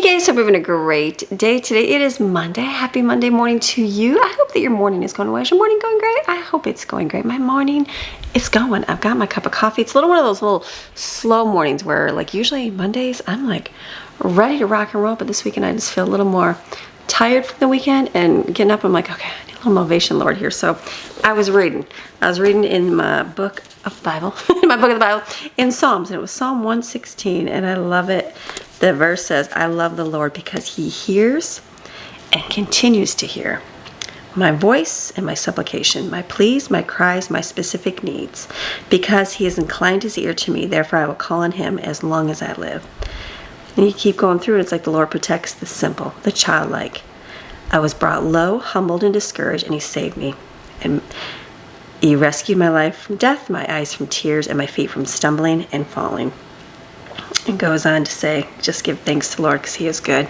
guys, hope you're having a great day today. It is Monday. Happy Monday morning to you. I hope that your morning is going well. Is your morning going great? I hope it's going great. My morning is going. I've got my cup of coffee. It's a little one of those little slow mornings where like usually Mondays I'm like ready to rock and roll, but this weekend I just feel a little more tired from the weekend and getting up. I'm like, okay, I need a little motivation, Lord, here. So I was reading in my book of the Bible, in Psalms, and it was Psalm 116, and I love it. The verse says, I love the Lord because he hears and continues to hear my voice and my supplication, my pleas, my cries, my specific needs. Because he has inclined his ear to me, therefore I will call on him as long as I live. And you keep going through it. It's like the Lord protects the simple, the childlike. I was brought low, humbled, and discouraged, and he saved me. And he rescued my life from death, my eyes from tears, and my feet from stumbling and falling. And goes on to say, just give thanks to the Lord because he is good.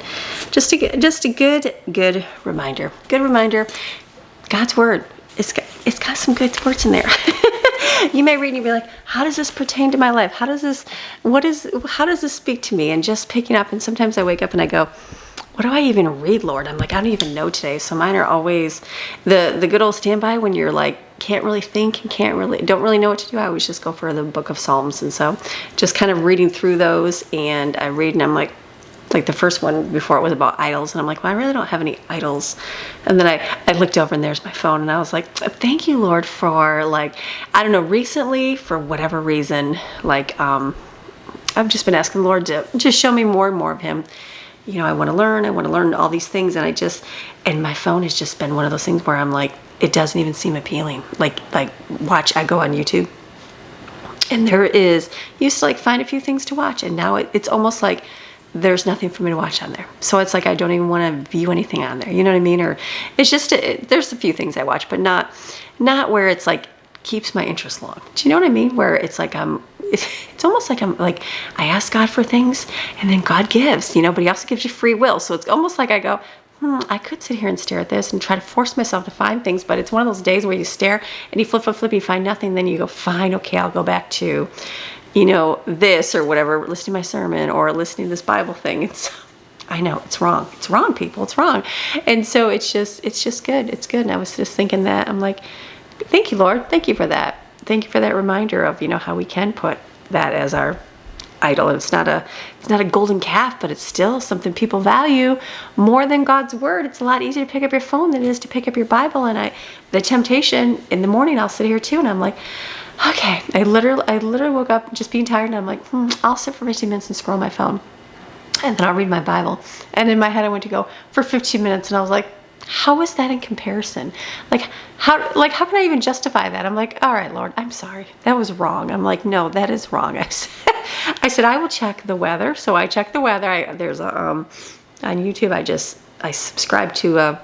Just a good reminder. Good reminder. God's word. It's got some good words in there. You may read and you'll be like, how does this pertain to my life? How does this speak to me? And just picking up, and sometimes I wake up and I go, what do I even read, Lord? I'm like, I don't even know today. So mine are always the good old standby when you're like, can't really think and don't really know what to do. I always just go for the book of Psalms. And so just kind of reading through those, and I read and I'm like the first one before it was about idols. And I'm like, well, I really don't have any idols. And then I looked over and there's my phone, and I was like, thank you, Lord, for like, I don't know, recently for whatever reason, like, I've just been asking the Lord to just show me more and more of him. You know, I want to learn all these things. And my phone has just been one of those things where I'm like, it doesn't even seem appealing. Like watch, I go on YouTube and used to like find a few things to watch. And now it's almost like there's nothing for me to watch on there. So it's like, I don't even want to view anything on there. You know what I mean? Or it's just, there's a few things I watch, but not where it's like keeps my interest long. Do you know what I mean? Where it's like, it's almost like I ask God for things and then God gives, but he also gives you free will. So it's almost like I go, I could sit here and stare at this and try to force myself to find things, but it's one of those days where you stare and you flip, you find nothing. Then you go, fine, okay, I'll go back to, this or whatever, listening to my sermon or listening to this Bible thing. I know it's wrong. It's wrong, people. It's wrong. And so it's just good. It's good. And I was just thinking that I'm like, thank you, Lord. Thank you for that. Thank you for that reminder of, how we can put that as our idol. And it's not a golden calf, but it's still something people value more than God's word. It's a lot easier to pick up your phone than it is to pick up your Bible. And the temptation in the morning, I'll sit here too, and I'm like, okay, I literally woke up just being tired, and I'm like, I'll sit for 15 minutes and scroll my phone, and then I'll read my Bible. And in my head, I went to go for 15 minutes, and I was like, how is that in comparison? How can I even justify that? I'm like, all right, Lord, I'm sorry. That was wrong. I'm like, no, that is wrong. I said, I will check the weather. So I check the weather. There's on YouTube, I subscribe to a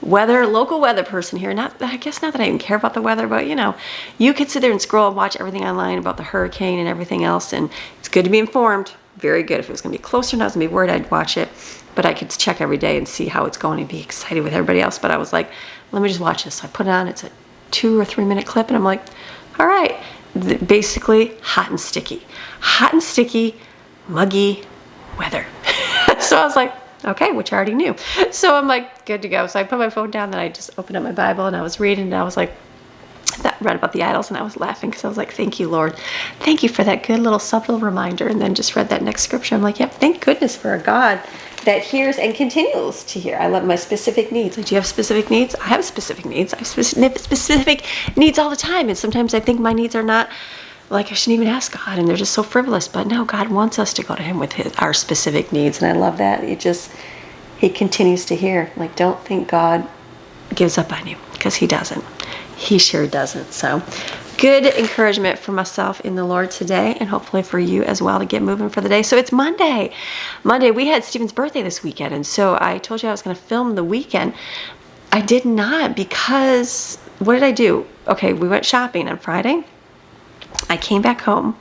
local weather person here. I guess not that I even care about the weather, but you could sit there and scroll and watch everything online about the hurricane and everything else. And it's good to be informed. Very good. If it was going to be close or not, I was going to be worried, I'd watch it. But I could check every day and see how it's going and be excited with everybody else. But I was like, let me just watch this. So I put it on. It's a 2 or 3 minute clip. And I'm like, all right. Basically, hot and sticky, muggy weather. So I was like, okay, which I already knew. So I'm like, good to go. So I put my phone down, then I just opened up my Bible and I was reading, and I was like, read about the idols, and I was laughing because I was like, thank you, Lord. Thank you for that good little subtle reminder. And then just read that next scripture. I'm like, yep, thank goodness for a God that hears and continues to hear. I love my specific needs. Like, do you have specific needs? I have specific needs. I have specific needs all the time. And sometimes I think my needs are not, like, I shouldn't even ask God, and they're just so frivolous. But no, God wants us to go to him with our specific needs. And I love that. He continues to hear. Like, don't think God gives up on you, because he doesn't. He sure doesn't. So good encouragement for myself in the Lord today, and hopefully for you as well to get moving for the day. So it's Monday. We had Stephen's birthday this weekend, and so I told you I was going to film the weekend. I did not, because what did I do? Okay, we went shopping on Friday. I came back home,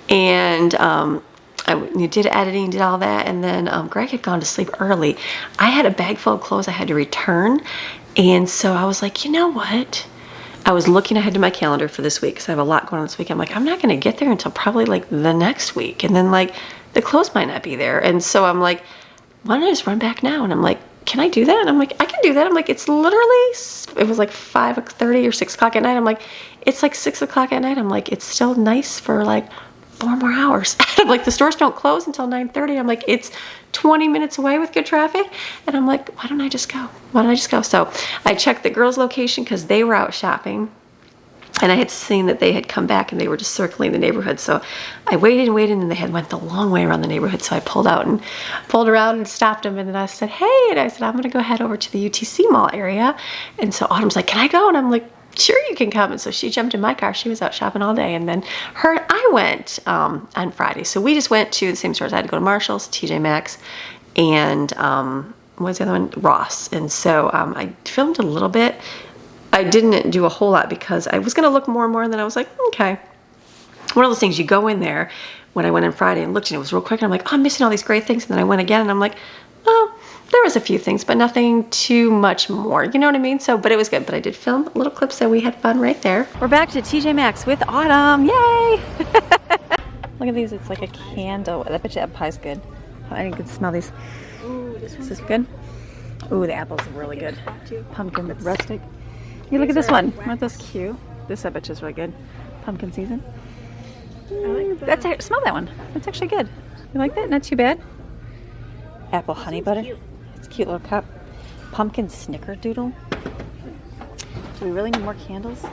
and I did editing, did all that, and then Greg had gone to sleep early. I had a bag full of clothes I had to return, and so I was like, you know what? I was looking ahead to my calendar for this week because I have a lot going on this week. I'm like, I'm not going to get there until probably like the next week. And then like the clothes might not be there. And so I'm like, why don't I just run back now? And I'm like, can I do that? And I'm like, I can do that. I'm like, it's literally, it was like 5:30 or 6 o'clock at night. I'm like, it's like 6 o'clock at night. I'm like, it's still nice for like 4 more hours. I'm like, the stores don't close until 9:30. I'm like, it's 20 minutes away with good traffic. And I'm like, why don't I just go? Why don't I just go? So I checked the girls' location because they were out shopping. And I had seen that they had come back and they were just circling the neighborhood. So I waited and waited, and they had went the long way around the neighborhood. So I pulled around and stopped them. And then I said, hey, and I said, I'm going to go head over to the UTC mall area. And so Autumn's like, can I go? And I'm like, sure, you can come. And so she jumped in my car. She was out shopping all day. And then I went on Friday. So we just went to the same stores. I had to go to Marshall's, TJ Maxx, and what's the other one? Ross. And so I filmed a little bit. I didn't do a whole lot because I was going to look more and more, and then I was like, okay. One of those things, you go in there, when I went on Friday and looked, and it was real quick, and I'm like, oh, I'm missing all these great things. And then I went again, and I'm like, oh, there was a few things, but nothing too much more. You know what I mean? So, but it was good. But I did film little clips, so we had fun right there. We're back to TJ Maxx with Autumn. Yay! Look at these. It's like a candle. I bet you apple pie's good. I can smell these. Ooh, this Is this good? Ooh, the apple's really good. Pumpkin with rustic. You look at this one. Aren't those cute? This I bet you is really good. Pumpkin season. I like that. Smell that one. That's actually good. You like that? Not too bad. Apple honey butter. Cute. It's a cute little cup. Pumpkin snickerdoodle. Do we really need more candles?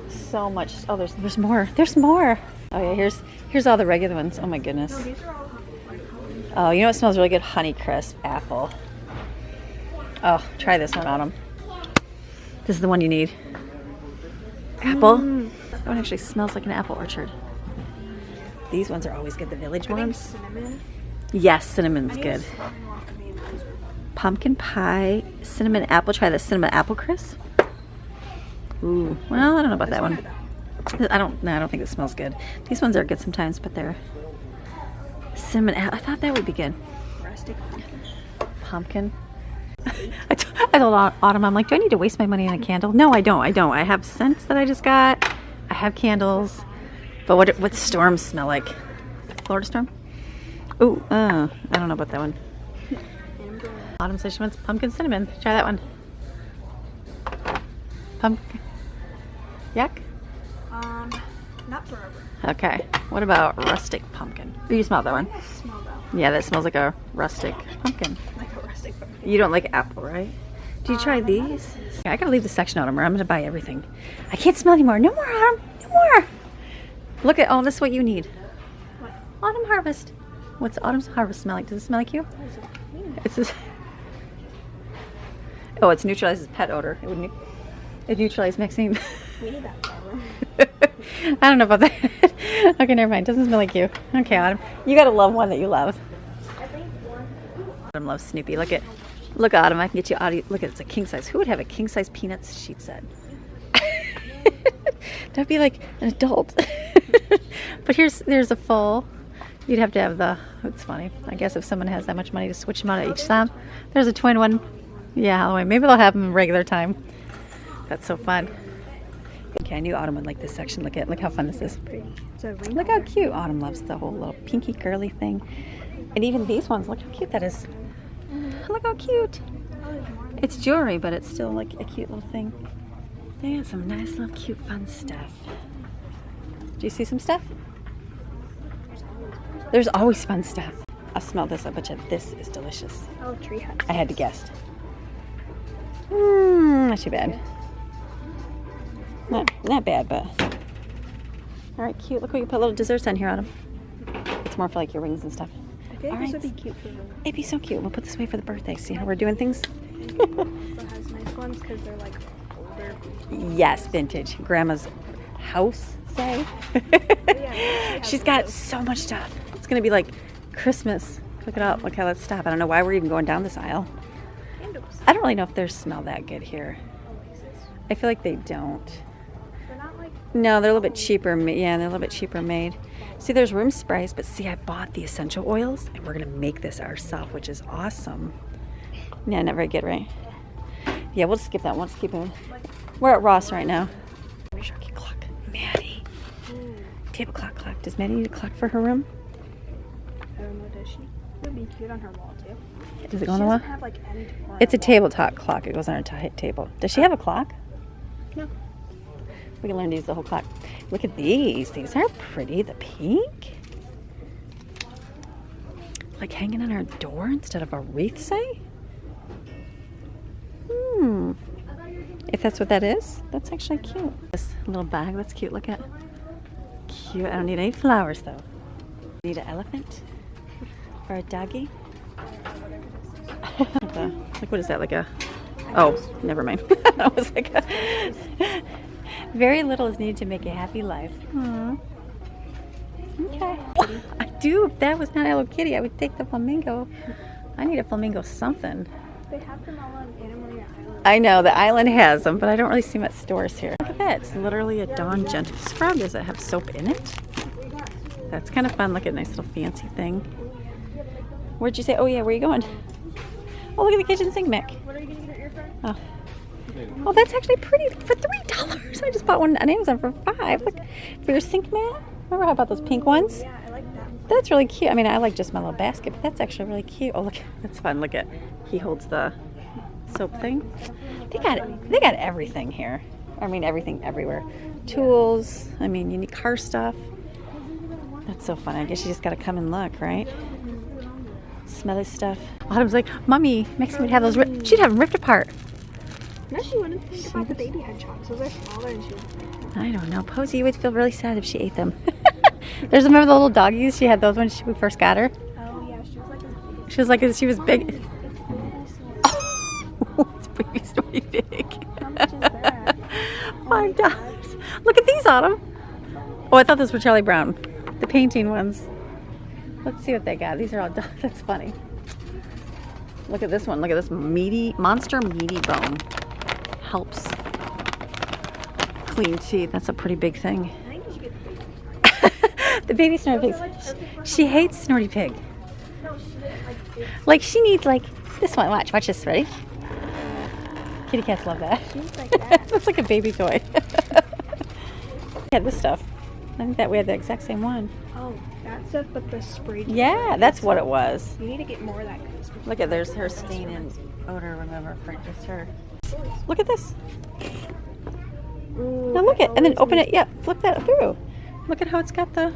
So much. Oh, there's more. There's more. Oh yeah, here's all the regular ones. Oh my goodness. No, these are all like Oh, you know what smells really good? Honeycrisp apple. Oh, try this one, Autumn. This is the one you need. Apple. That one actually smells like an apple orchard. These ones are always good, the village ones. cinnamon. Yes, cinnamon's good. Pumpkin pie, cinnamon apple. Try the cinnamon apple crisp. Ooh, well, I don't know about that one. I don't think it smells good. These ones are good sometimes, but they're cinnamon apple. I thought that would be good. Rustic Pumpkin. I told Autumn, I'm like, do I need to waste my money on a candle? No, I don't. I have scents that I just got. I have candles. But what storms smell like? Florida storm? Ooh, I don't know about that one. Autumn says she wants pumpkin cinnamon. Try that one. Pumpkin. Yuck? Not forever. Okay. What about rustic pumpkin? You smell that one? I smell that one. Yeah, that smells like a rustic pumpkin. Like a rustic pumpkin. You don't like apple, right? Do you try these? I gotta leave the section, Autumn, or I'm gonna buy everything. I can't smell anymore. No more, Autumn. No more. Look at all this. What you need? What? Autumn harvest. What's autumn's harvest smell like? Does it smell like you? It's this. Oh, it's neutralizes pet odor. It neutralizes mixing. We need that flower. I don't know about that. Okay, never mind. Doesn't smell like you. Okay, Autumn. You gotta love one that you love. I think one. Autumn loves Snoopy. Look, Autumn. I can get you audio. Look, it's a king size. Who would have a king size peanuts sheet set? That'd be like an adult. But there's a full. You'd have to have the. It's funny. I guess if someone has that much money to switch them out at each time, there's a twin one. Yeah, Halloween. Maybe they'll have them regular time. That's so fun. Okay, I knew Autumn would like this section. Look how fun this is. It's a ring. Look how cute. Autumn loves the whole little pinky girly thing. And even these ones, look how cute that is. Look how cute. It's jewelry, but it's still like a cute little thing. They got some nice little cute fun stuff. Do you see some stuff? There's always fun stuff. I'll smell this. I bet you this is delicious. Oh, tree hut. I had to guess. Not too bad. Not bad, but. All right, cute. Look, we can put little desserts on here, Autumn. It's more for like your rings and stuff. I feel like All this right. would be cute for them. It'd be so cute. We'll put this away for the birthday. See how we're doing things? It also has nice ones because they're like older. Yes, vintage. Grandma's house, say. She's got so much stuff. It's going to be like Christmas. Look it up. Look how let's stop. I don't know why we're even going down this aisle. Candles. I don't really know if they smell that good here. I feel like they don't. They're not like. No, they're a little bit cheaper. Yeah, they're a little bit cheaper made. See, there's room sprays, but see, I bought the essential oils, and we're going to make this ourselves, which is awesome. Yeah, not very good, right? Yeah, we'll skip that one. Let's keep moving. We're at Ross right now. Where's your clock? Maddie. Ooh, Table clock. Does Maddie need a clock for her room? I don't know, does she? would be cute on her wall too. Does it go She on the wall? doesn't have like any decor on It's a her wall. tabletop clock. It goes on her table. Does she have a clock? No. We can learn to use the whole clock. Look at these. These are pretty. The pink. Like hanging on our door instead of a wreath, say? If that's what that is, that's actually cute. This little bag, that's cute. Look at. Cute. I don't need any flowers though. Need an elephant? Or a doggy? Like what is that? Like a... Oh, never mind. That was like a... Very little is needed to make a happy life. Aww. Okay. I do. If that was not Hello Kitty, I would take the flamingo. I need a flamingo something. They have them all on Anna Maria Island. I know, the island has them, but I don't really see them at stores here. Look at that. It's literally a Dawn Gentle scrub. Does it have soap in it? That's kind of fun. Look at a nice little fancy thing. Where'd you say? Oh, yeah, where are you going? Oh, look at the kitchen sink, Mick. What are you gonna get your friend? Oh. Oh, that's actually pretty for $3. I just bought one on Amazon for $5. Look, for your sink mat. Remember how about those pink ones? Yeah, I like that. That's really cute. I mean, I like just my little basket, but that's actually really cute. Oh, look, that's fun. Look at, he holds the soap thing. They got everything here. I mean, everything everywhere. Tools. I mean, you need car stuff. That's so fun. I guess you just gotta come and look, right? Smelly stuff. Autumn's like, Mommy, Maxie would have those. She'd have them ripped apart. No, she wouldn't. Think about the baby hedgehogs. Those are smaller and she would. I don't know. Posey would feel really sad if she ate them. Remember the little doggies? She had those when we first got her. Oh yeah, she was like a She was like, she was big. It's baby story big. How much is that? $5. Look at these, Autumn. Oh, I thought those were Charlie Brown. The painting ones. Let's see what they got. These are all, that's funny. Look at this one. Look at this monster meaty bone. Helps clean teeth. That's a pretty big thing. I think you should get The baby Snorty Pig. She hates Snorty Pig. no, she didn't Like she needs like this one. Watch this. Ready? Kitty cats love that. She's like that. That's like a baby toy. Yeah, this stuff. I think that we had the exact same one. Oh, that stuff, but the spray. Yeah, that's what it was. You need to get more of that. Kind of stuff. Look at there's her stain and odor. Remember, for just her. Look at this. Ooh, Now look I it, and then always open need it. Yeah, flip that through. Look at how it's got the.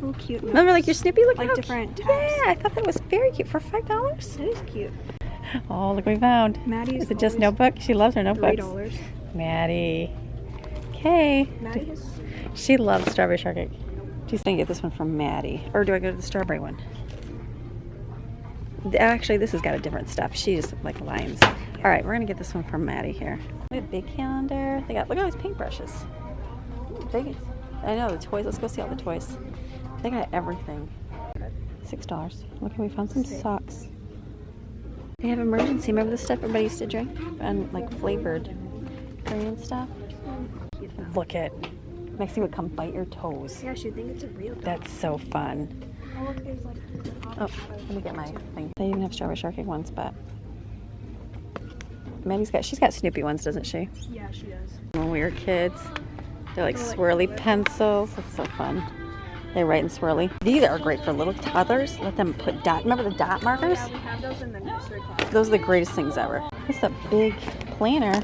Oh, cute. Remember, like your Snoopy. Look Like how different cute. tabs. Yeah, I thought that was very cute for $5. It is cute. Oh, look what we found. Maddie's Is it just always notebook? She loves her notebooks. $3. Maddie. Okay. Maddie has. She loves strawberry shortcake. She's gonna get this one from Maddie. Or do I go to the strawberry one? Actually, this has got a different stuff. She just like lines. All right, we're gonna get this one from Maddie here. We have a big calendar. They got, look at all these paintbrushes. Big. I know, the toys. Let's go see all the toys. They got everything. $6. Look, we found some socks. They have emergency. Remember the stuff everybody used to drink? And like flavored Korean stuff? Look at. Maxine would come bite your toes. Yeah, she think it's a real dog. That's so fun. Oh, look, there's like. Oh, let me get my thing. They even have strawberry shortcake ones, but Maddie's she's got Snoopy ones, doesn't she? Yeah, she does. When we were kids, they're like They're like swirly colored. pencils. That's so fun. They write in swirly. These are great for little toddlers. Let them put dot. Remember the dot markers? Yeah, we have those in the nursery class. Those are the greatest things ever. This is a big planner.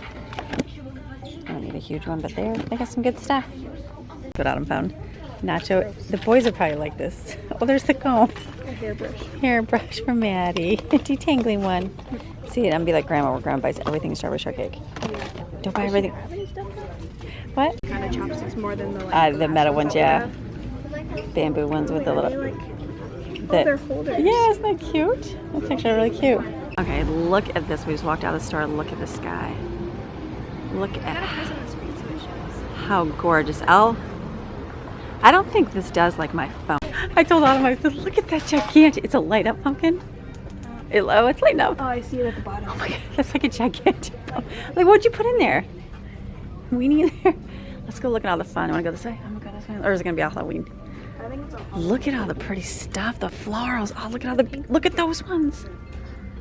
I don't need a huge one, but they got some good stuff. What Autumn found. Nacho. The boys would probably like this. Oh, there's the comb. A hairbrush. Hairbrush for Maddie. A detangling one. See it, I'm be like Grandma, where Grandma buys everything strawberry shortcake. Don't buy everything. Have any stuff? What? Kind of chopsticks more than the like. The metal ones, yeah. Bamboo ones with the little. They're holders. Yeah, isn't that cute? That's actually really cute. Okay, look at this. We just walked out of the store. Look at the sky. Look at how gorgeous. I don't think this does like my phone. I told Autumn, I said, look at that gigantic. It's a light up pumpkin. It's lighting up. Oh, I see it at the bottom. Oh my God, that's like a gigantic pumpkin. Like, what'd you put in there? Weenie in there? Let's go look at all the fun. You want to go this way? I'm going to go this way. Or is it going to be all Halloween? I think it's a Look at all the pretty stuff. The florals. Oh, look at all the, look at those ones.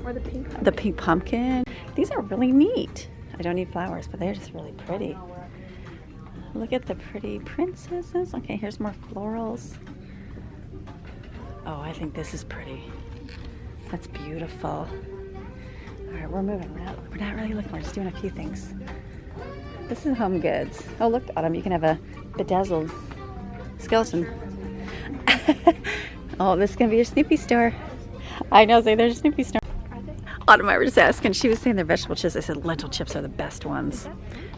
or the pink. The pink pumpkin. These are really neat. I don't need flowers, but they're just really pretty. Look at the pretty princesses. Okay, here's more florals. Oh, I think this is pretty. That's beautiful. All right, we're moving. We're not really looking. We're just doing a few things. This is Home Goods. Oh, look, Autumn, you can have a bedazzled skeleton. Oh, this is going to be your Snoopy store. I know, say there's a Snoopy store. Autumn and I were just asking. She was saying their vegetable chips. I said lentil chips are the best ones.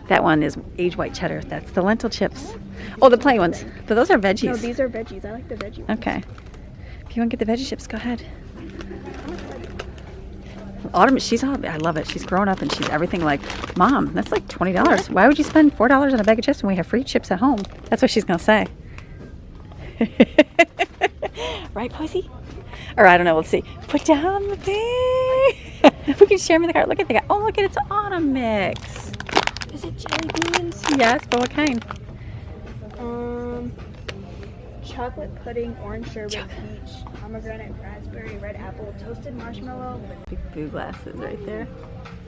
That one is aged white cheddar. That's the lentil chips. Oh, the plain ones. But those are veggies. No, these are veggies. I like the veggie ones. Okay. If you want to get the veggie chips, go ahead. Autumn, I love it. She's grown up and she's everything like, Mom, that's like $20. Why would you spend $4 on a bag of chips when we have free chips at home? That's what she's going to say. Right, Posey? Or I don't know, let's see. Put down the thing. We can share them in the car. Look at the guy. Oh, look at it's Autumn mix. Is it jelly beans? Yes, but what kind? Chocolate pudding, orange sherbet, peach, pomegranate, raspberry, red apple, toasted marshmallow. Big blue glasses right there.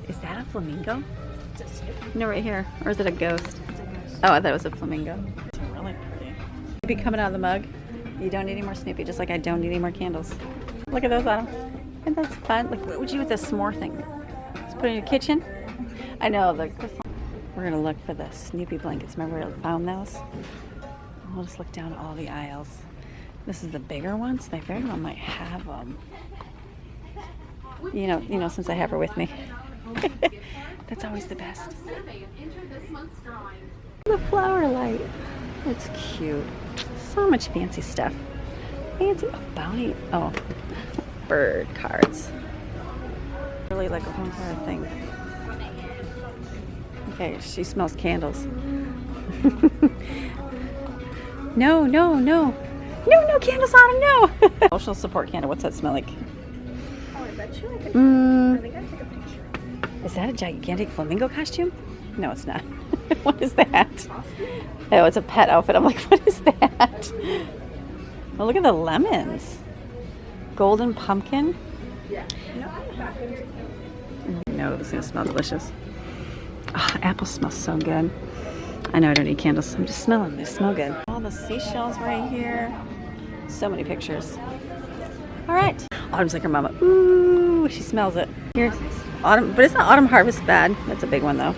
Is that a flamingo? It's a Snoopy. No, right here. Or is it a ghost? It's a ghost. Oh, I thought it was a flamingo. It's really pretty. Snoopy coming out of the mug. You don't need any more Snoopy, just like I don't need any more candles. Look at those, Autumn. Isn't that fun? Like, what would you do with this s'more thing? Just put it in your kitchen? I know, the crystal. We're gonna look for the Snoopy blankets. Remember we found those? We'll just look down all the aisles. This is the bigger ones. They very well might have them. You know, since I have her with me. That's always the best. The flower light. It's cute. So much fancy stuff. Fancy. Oh, bounty. Oh, bird cards. Really like a home card thing. Okay, she smells candles. No, no, no. No, no candles, Autumn, no. Emotional support candle. What's that smell like? Oh, I bet you I could. I think I took a picture. Is that a gigantic flamingo costume? No, it's not. What is that? Oh, it's a pet outfit. I'm like, what is that? Oh, look at the lemons. Golden pumpkin. Yeah. No, I have bathrooms. No, this is gonna smell delicious. Oh, apples smell so good. I know I don't need candles. I'm just smelling them. They smell good. All the seashells right here. So many pictures. All right. Autumn's like her mama. Ooh, she smells it. Here's autumn, but it's not autumn harvest bad. That's a big one though.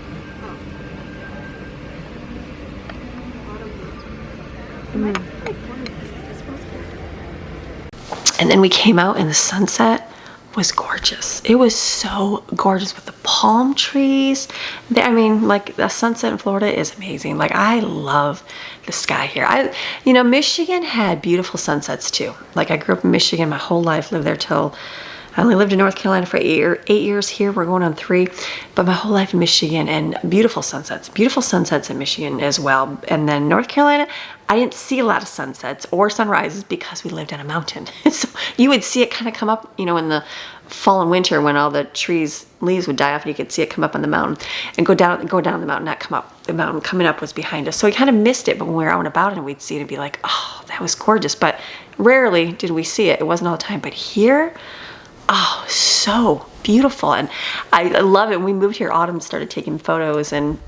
And then we came out and the sunset was gorgeous. It was so gorgeous with the palm trees. I mean, like the sunset in Florida is amazing. Like I love the sky here. Michigan had beautiful sunsets too. Like I grew up in Michigan my whole life, lived there till I only lived in North Carolina for 8 years here. We're going on 3, but my whole life in Michigan and beautiful sunsets in Michigan as well. And then North Carolina, I didn't see a lot of sunsets or sunrises because we lived on a mountain. So you would see it kind of come up, in the fall and winter when all the leaves would die off and you could see it come up on the mountain and go down the mountain, not come up. The mountain coming up was behind us. So we kind of missed it, but when we were out and about and we'd see it and be like, oh, that was gorgeous. But rarely did we see it. It wasn't all the time. But here, oh, so beautiful. And I love it. When we moved here, Autumn started taking photos, and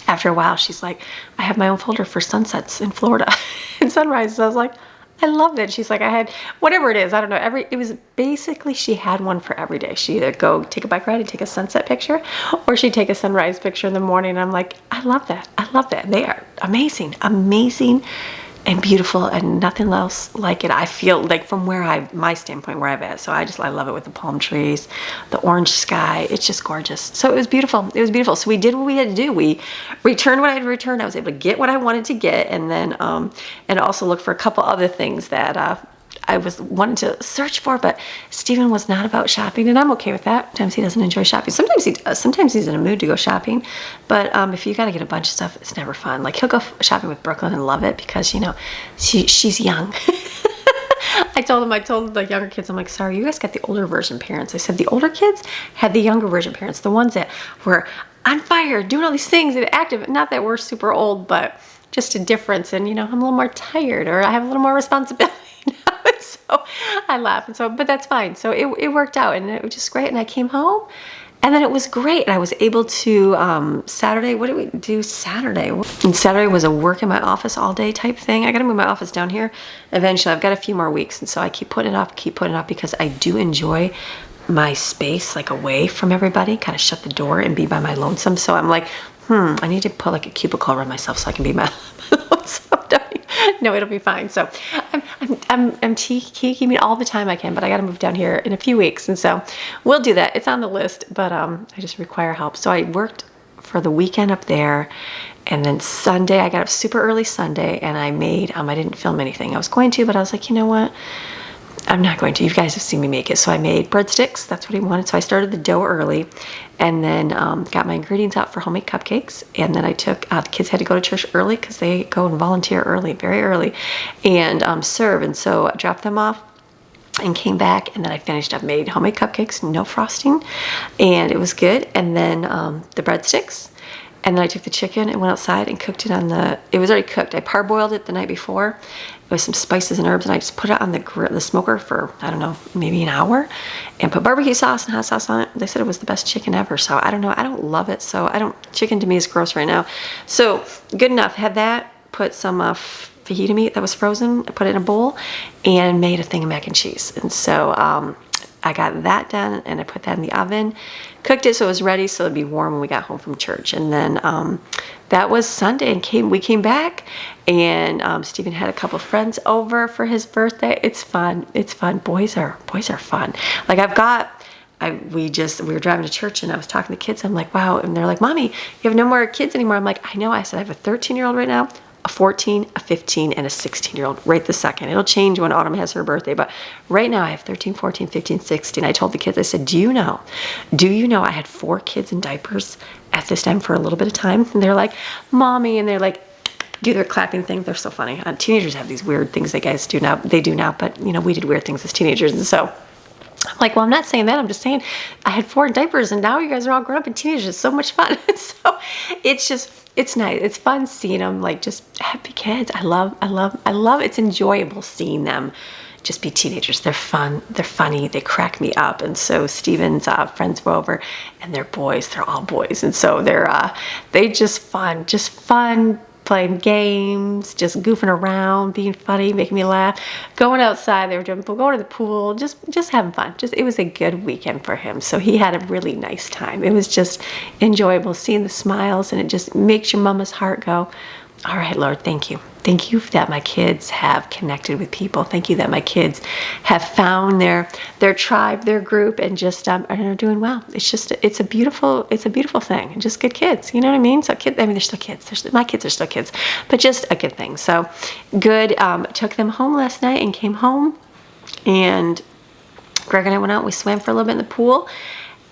after a while she's like, I have my own folder for sunsets in Florida and sunrises. I was like, I loved it. She's like, I had whatever it is, I don't know, it was basically she had one for every day. She'd either go take a bike ride and take a sunset picture, or she'd take a sunrise picture in the morning. And I'm like, I love that. They are amazing and beautiful, and nothing else like it. I feel like from my standpoint where I've at. So I love it with the palm trees, the orange sky. It's just gorgeous. So it was beautiful. So we did what we had to do. We returned what I had to return. I was able to get what I wanted to get, and then and also look for a couple other things that I was wanting to search for, but Steven was not about shopping, and I'm okay with that. Sometimes he doesn't enjoy shopping. Sometimes he does. Sometimes he's in a mood to go shopping, but if you got to get a bunch of stuff, it's never fun. Like he'll go shopping with Brooklyn and love it because she's young. I told the younger kids, I'm like, sorry, you guys got the older version parents. I said the older kids had the younger version parents, the ones that were on fire, doing all these things and active. Not that we're super old, but just a difference. And I'm a little more tired, or I have a little more responsibility. So I laugh, but that's fine. So it worked out, and it was just great. And I came home, And then it was great. I was able to, Saturday, what did we do Saturday? And Saturday was a work in my office all day type thing. I got to move my office down here eventually. I've got a few more weeks. And so I keep putting it off because I do enjoy my space, like away from everybody, kind of shut the door and be by my lonesome. So I'm like, I need to put like a cubicle around myself so I can be my lonesome. No, it'll be fine. So I'm keeping all the time I can, but I got to move down here in a few weeks. And so we'll do that. It's on the list, but I just require help. So I worked for the weekend up there. And then Sunday, I got up super early Sunday and I made, I didn't film anything. I was going to, but I was like, you know what? I'm not going to. You guys have seen me make it. So I made breadsticks. That's what he wanted. So I started the dough early and then got my ingredients out for homemade cupcakes. And then I took, the kids had to go to church early because they go and volunteer early, very early, and serve. And so I dropped them off and came back, and then I finished up, made homemade cupcakes, no frosting, and it was good. And then the breadsticks. And then I took the chicken and went outside and cooked it on it was already cooked. I parboiled it the night before with some spices and herbs, and I just put it on the smoker for, I don't know, maybe an hour, and put barbecue sauce and hot sauce on it. They said it was the best chicken ever, so I don't know. I don't love it, so chicken to me is gross right now. So good enough. Had that, put some fajita meat that was frozen, I put it in a bowl, and made a thing of mac and cheese. And so I got that done, and I put that in the oven, cooked it so it was ready so it'd be warm when we got home from church. And then that was Sunday, and we came back, and Stephen had a couple friends over for his birthday. It's fun. It's fun. Boys are fun. Like we were driving to church and I was talking to kids. I'm like, wow. And they're like, Mommy, you have no more kids anymore. I'm like, I know. I said, I have a 13-year-old right now, a 14, a 15, and a 16-year-old right this second. It'll change when Autumn has her birthday, but right now I have 13, 14, 15, 16. I told the kids, I said, do you know I had 4 kids in diapers at this time for a little bit of time? And they're like, Mommy, and they're like, do their clapping thing. They're so funny. Teenagers have these weird things they do now, but we did weird things as teenagers. And so I'm like, well, I'm not saying that. I'm just saying I had 4 diapers and now you guys are all grown up and teenagers. It's so much fun. So it's nice. It's fun seeing them like just happy kids. I love, it's enjoyable seeing them just be teenagers. They're fun. They're funny. They crack me up. And so Steven's friends were over and they're boys. They're all boys. And so they just fun, playing games, just goofing around, being funny, making me laugh, going outside. They were going to the pool, just having fun. It was a good weekend for him. So he had a really nice time. It was just enjoyable seeing the smiles, and it just makes your mama's heart go, all right, Lord, thank you. Thank you that my kids have connected with people. Thank you that my kids have found their tribe, their group, and just are doing well. It's a beautiful thing. And just good kids, you know what I mean? So they're still kids. My kids are still kids, but just a good thing. So good. Took them home last night and came home, and Greg and I went out. We swam for a little bit in the pool.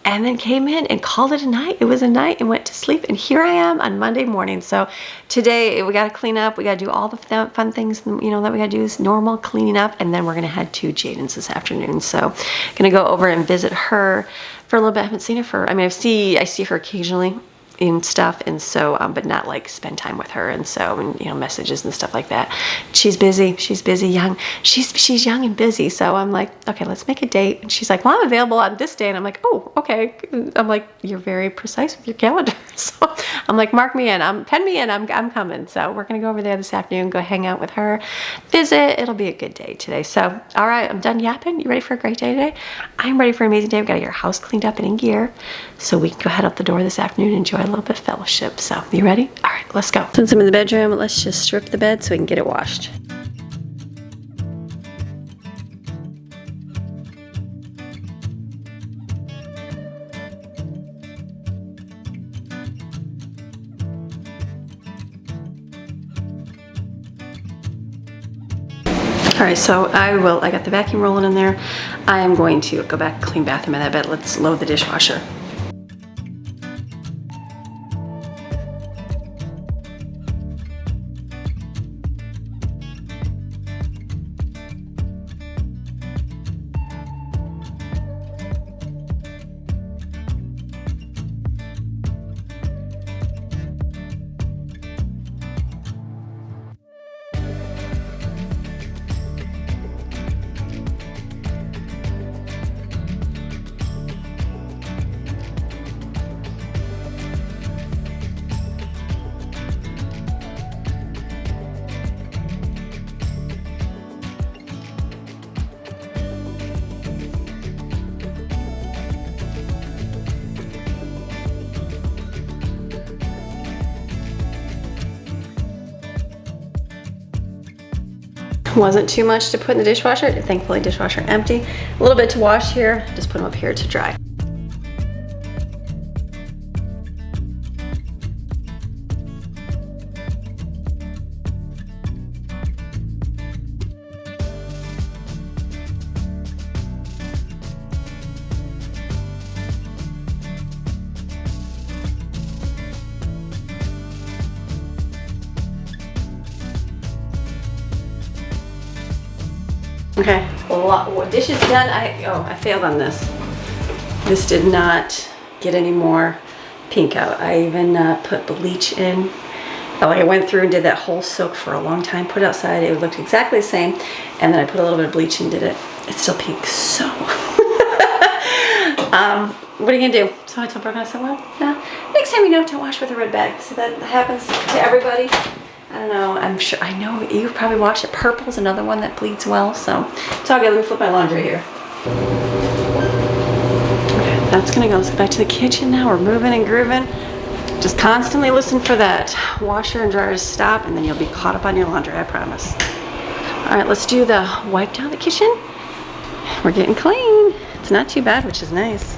And then came in and called it a night. It was a night and went to sleep. And here I am on Monday morning. So today we got to clean up. We got to do all the fun things, that we got to do is normal cleaning up. And then we're going to head to Jaden's this afternoon. So going to go over and visit her for a little bit. I haven't seen her I see her occasionally and stuff, and so but not like spend time with her, and so messages and stuff like that. She's busy, young, she's young and busy. So I'm like, okay, let's make a date. And she's like, well, I'm available on this day, and I'm like, oh, okay. I'm like, you're very precise with your calendar. So I'm like, mark me in, pen me in, I'm coming. So we're gonna go over there this afternoon, go hang out with her, visit. It'll be a good day today. So all right, I'm done yapping. You ready for a great day today? I'm ready for an amazing day. We've got to get our house cleaned up and in gear so we can go head out the door this afternoon and enjoy a little bit of fellowship. So you ready? All right, let's go. Since I'm in the bedroom, let's just strip the bed so we can get it washed. All right, so I got the vacuum rolling in there. I am going to go back, clean bathroom and that bed. Let's load the dishwasher. Wasn't too much to put in the dishwasher. Thankfully, dishwasher empty. A little bit to wash here. Just put them up here to dry. Okay, a lot dishes done. I failed on this. This did not get any more pink out. I even put bleach in. Like I went through and did that whole soak for a long time, put it outside, it looked exactly the same, and then I put a little bit of bleach and did it. It's still pink, so. What are you gonna do? So I told Brooke, I said, well, no, next time don't wash with a red bag. So that happens to everybody. I don't know, I'm sure, I know you've probably watched it. Purple's another one that bleeds well, so it's all good. Let me flip my laundry here. Okay, that's gonna go. Let's go back to the kitchen now. We're moving and grooving. Just constantly listen for that washer and dryer to stop, and then you'll be caught up on your laundry, I promise. All right, let's do the wipe down the kitchen. We're getting clean. It's not too bad, which is nice.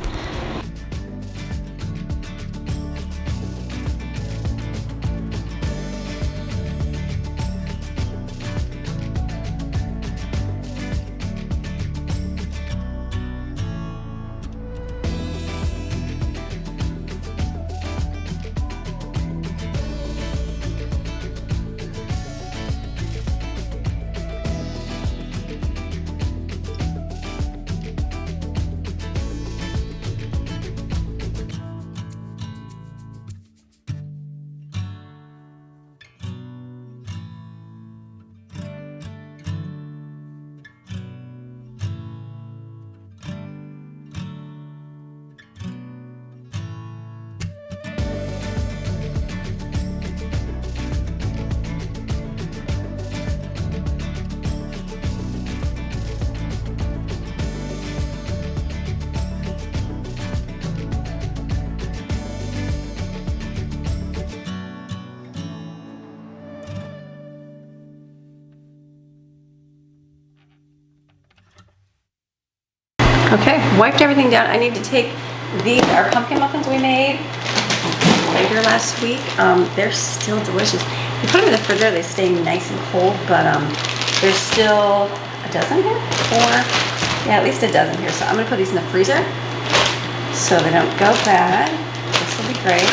Okay, wiped everything down. I need to take these, our pumpkin muffins we made later last week. They're still delicious. You put them in the refrigerator, they stay nice and cold, but there's still a dozen here, yeah, at least a dozen here. So I'm gonna put these in the freezer so they don't go bad. This will be great.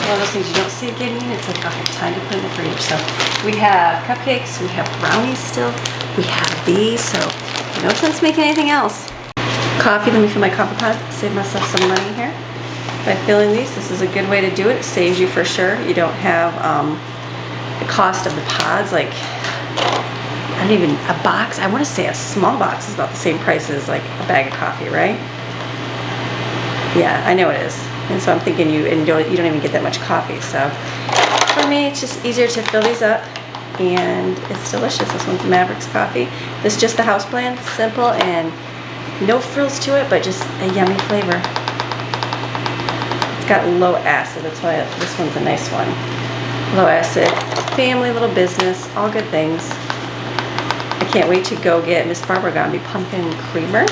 One of those things you don't see it getting, it's like, okay, time to put in the fridge. So we have cupcakes, we have brownies still, we have these, so no sense making anything else. Coffee, let me fill my coffee pot, save myself some money here. By filling these, this is a good way to do it. It saves you for sure. You don't have the cost of the pods, like, I don't even, a box, I want to say a small box is about the same price as like a bag of coffee, right? Yeah, I know it is. And so I'm thinking you don't even get that much coffee. So for me, it's just easier to fill these up. And it's delicious. This one's Mavericks coffee. This is just the house blend, simple and no frills to it, but just a yummy flavor. It's got low acid, that's why this one's a nice one. Low acid, family, little business, all good things. I can't wait to go get Miss Barbara got me pumpkin creamer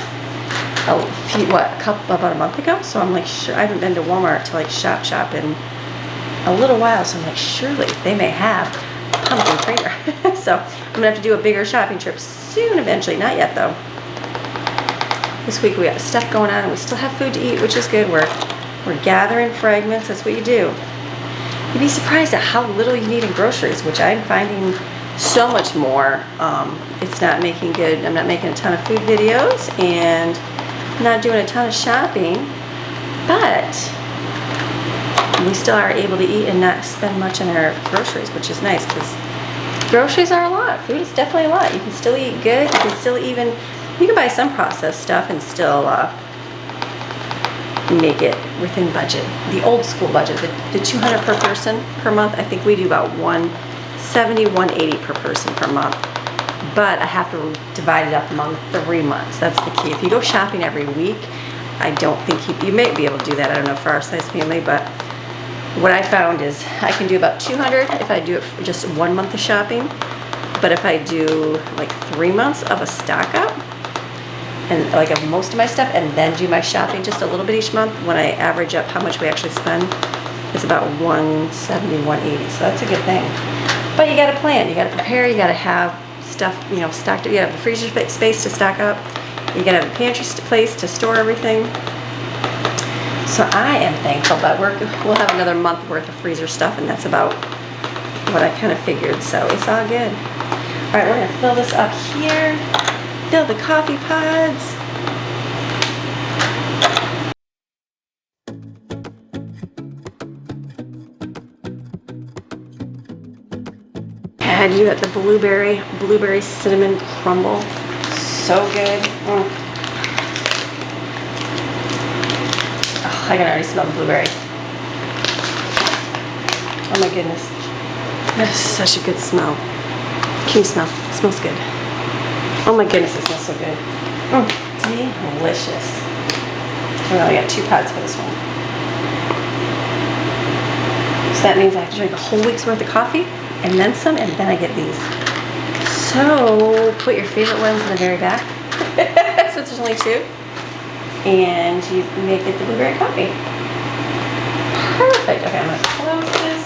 about a month ago. So I'm like, sure, I haven't been to Walmart to like shop in a little while. So I'm like, surely they may have pumpkin creamer. So I'm gonna have to do a bigger shopping trip soon eventually. Not yet though. This week we got stuff going on and we still have food to eat, which is good. We're gathering fragments. That's what you do. You'd be surprised at how little you need in groceries, which I'm finding so much more. It's not making good. I'm not making a ton of food videos and not doing a ton of shopping, but we still are able to eat and not spend much on our groceries, which is nice because groceries are a lot. Food is definitely a lot. You can still eat good. You can still you can buy some processed stuff and still make it within budget. The old school budget, the $200 per person per month, I think we do about $170, $180 per person per month. But I have to divide it up among 3 months. That's the key. If you go shopping every week, I don't think you may be able to do that. I don't know for our size family, but what I found is I can do about $200 if I do it for just 1 month of shopping. But if I do like 3 months of a stock up, and like of most of my stuff, and then do my shopping just a little bit each month, when I average up how much we actually spend, it's about 170, 180. So that's a good thing. But you gotta plan, you gotta prepare, you gotta have stuff, you know, stocked up. You gotta have a freezer space to stock up. You gotta have a pantry place to store everything. So I am thankful, but we'll have another month worth of freezer stuff, and that's about what I kind of figured. So it's all good. All right, we're gonna fill this up here. Fill the coffee pods. I had to do that, the blueberry cinnamon crumble. So good. Oh, I can already smell the blueberry. Oh my goodness. That is such a good smell. Can you smell? It smells good. Oh my goodness, it smells so good. Delicious. I only got 2 pods for this one. So that means I have to drink a whole week's worth of coffee and then some, and then I get these. So put your favorite ones in the very back, since there's only 2, and you make it the blueberry coffee. Perfect. Okay, I'm gonna close this.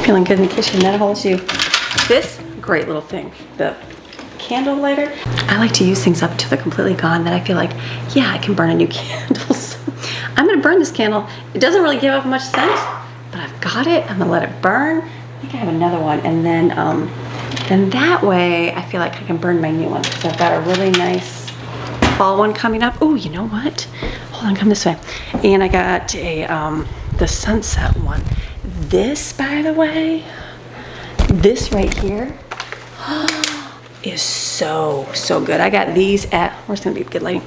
Feeling good in the kitchen. That holds you. This great little thing, the candle lighter. I like to use things up until they're completely gone, that I feel like, yeah, I can burn a new candle. So I'm gonna burn this candle. It doesn't really give off much scent, but I've got it. I'm gonna let it burn. I think I have another one, and then that way I feel like I can burn my new one, because I've got a really nice fall one coming up. Oh, you know what? Hold on, come this way. And I got a the sunset one. This, by the way, this right here is so good. I got these at, where's gonna be good lighting?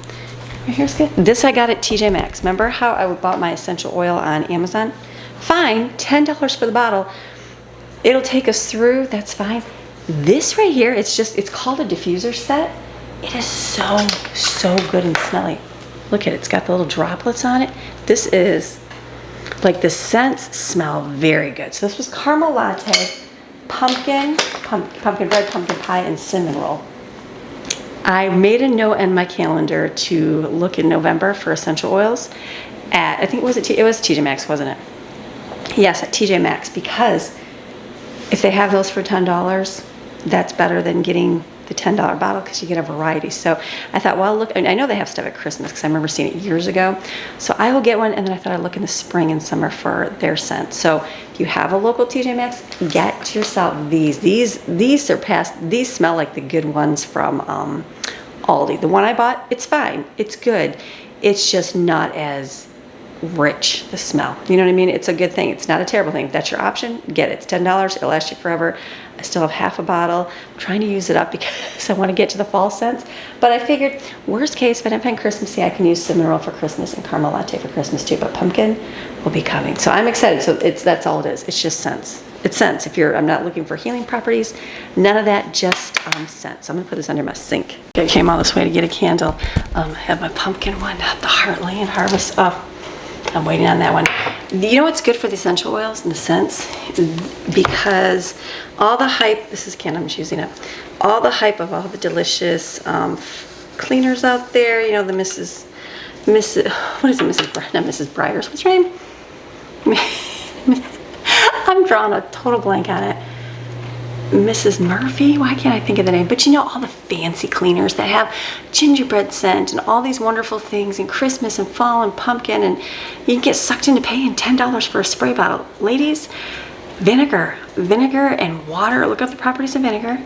Right here's good. This I got at TJ Maxx. Remember how I bought my essential oil on Amazon? Fine, $10 for the bottle. It'll take us through, that's fine. This right here, it's called a diffuser set. It is so good and smelly. Look at it, it's got the little droplets on it. This is, like, the scents smell very good. So this was caramel latte, pumpkin bread, pumpkin pie, and cinnamon roll. I made a note in my calendar to look in November for essential oils at, I think, it was TJ Maxx, wasn't it? Yes, at TJ Maxx, because if they have those for $10, that's better than getting the $10 bottle, because you get a variety. So I thought, well, look, I know they have stuff at Christmas, because I remember seeing it years ago. So I will get one, and then I thought I'd look in the spring and summer for their scent. So if you have a local TJ Maxx, get yourself these. These smell like the good ones from Aldi. The one I bought, it's fine, it's good. It's just not as rich, the smell. You know what I mean? It's a good thing. It's not a terrible thing. If that's your option, get it. It's $10. It'll last you forever. I still have half a bottle. I'm trying to use it up because I want to get to the fall scents. But I figured, worst case, if I didn't find Christmassy, I can use cinnamon roll for Christmas and caramel latte for Christmas too. But pumpkin will be coming. So I'm excited. So that's all it is. It's just scents. It's scents. I'm not looking for healing properties, none of that, just scents. So I'm gonna put this under my sink. I came all this way to get a candle. I have my pumpkin one, not the Heartland Harvest. I'm waiting on that one. You know what's good for the essential oils and the scents? Because all the hype, this is candle I'm just using it, all the hype of all the delicious cleaners out there, you know, the Mrs. What is it, not Mrs. Breyers, what's her name? I'm drawing a total blank on it. Mrs. Murphy, why can't I think of the name? But you know, all the fancy cleaners that have gingerbread scent and all these wonderful things, and Christmas and fall and pumpkin, and you can get sucked into paying $10 for a spray bottle. Ladies, vinegar and water. Look up the properties of vinegar.